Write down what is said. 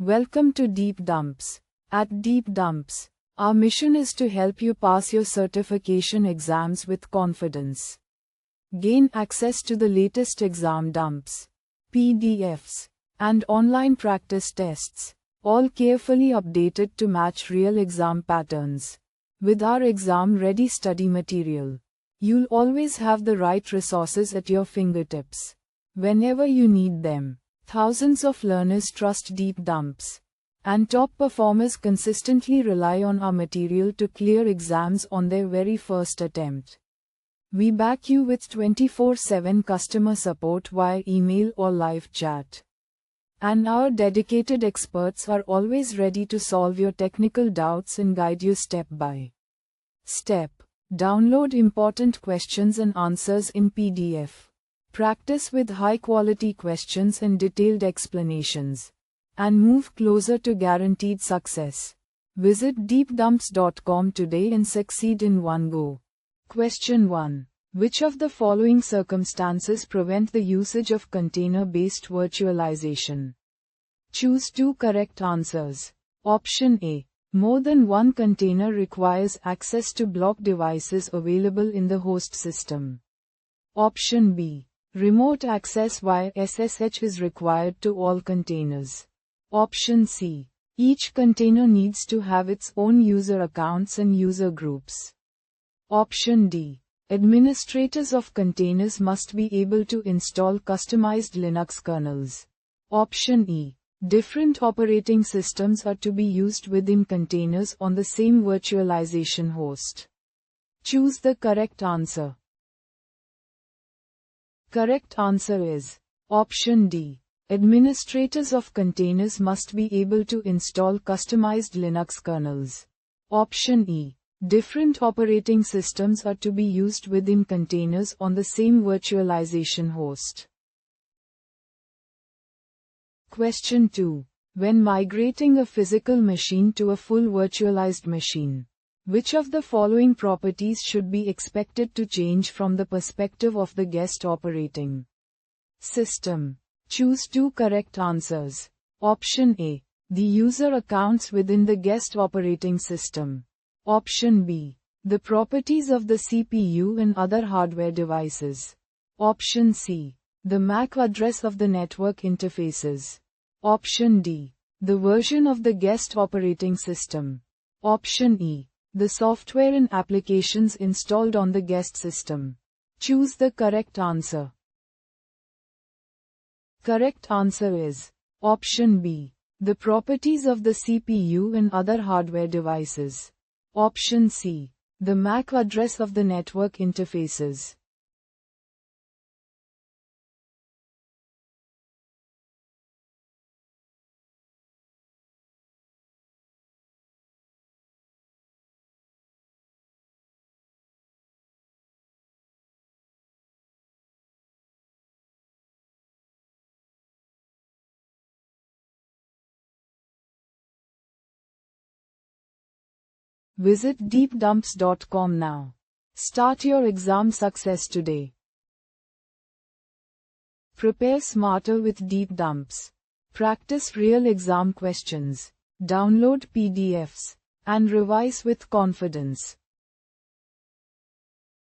Welcome to Deep Dumps. At Deep Dumps, our mission is to help you pass your certification exams with confidence. Gain access to the latest exam dumps, PDFs, and online practice tests, all carefully updated to match real exam patterns. With our exam-ready study material, you'll always have the right resources at your fingertips whenever you need them. Thousands of learners trust Deep Dumps, and top performers consistently rely on our material to clear exams on their very first attempt. We back you with 24/7 customer support via email or live chat. And our dedicated experts are always ready to solve your technical doubts and guide you step by step. Download important questions and answers in PDF. Practice with high-quality questions and detailed explanations, and move closer to guaranteed success. Visit deepdumps.com today and succeed in one go. Question 1. Which of the following circumstances prevent the usage of container-based virtualization? Choose two correct answers. Option A. More than one container requires access to block devices available in the host system. Option B. Remote access via SSH is required to all containers. Option C. Each container needs to have its own user accounts and user groups. Option D. Administrators of containers must be able to install customized Linux kernels. Option E. Different operating systems are to be used within containers on the same virtualization host. Choose the correct answer. Correct answer is Option D. Administrators of containers must be able to install customized Linux kernels. Option E. Different operating systems are to be used within containers on the same virtualization host. Question 2. When migrating a physical machine to a full virtualized machine, which of the following properties should be expected to change from the perspective of the guest operating system? Choose two correct answers. Option A. The user accounts within the guest operating system. Option B. The properties of the CPU and other hardware devices. Option C. The MAC address of the network interfaces. Option D. The version of the guest operating system. Option E. The software and applications installed on the guest system. Choose the correct answer. Correct answer is Option B. The properties of the CPU and other hardware devices. Option C. The MAC address of the network interfaces. Visit deepdumps.com now. Start your exam success today. Prepare smarter with Deep Dumps. Practice real exam questions. Download PDFs and revise with confidence.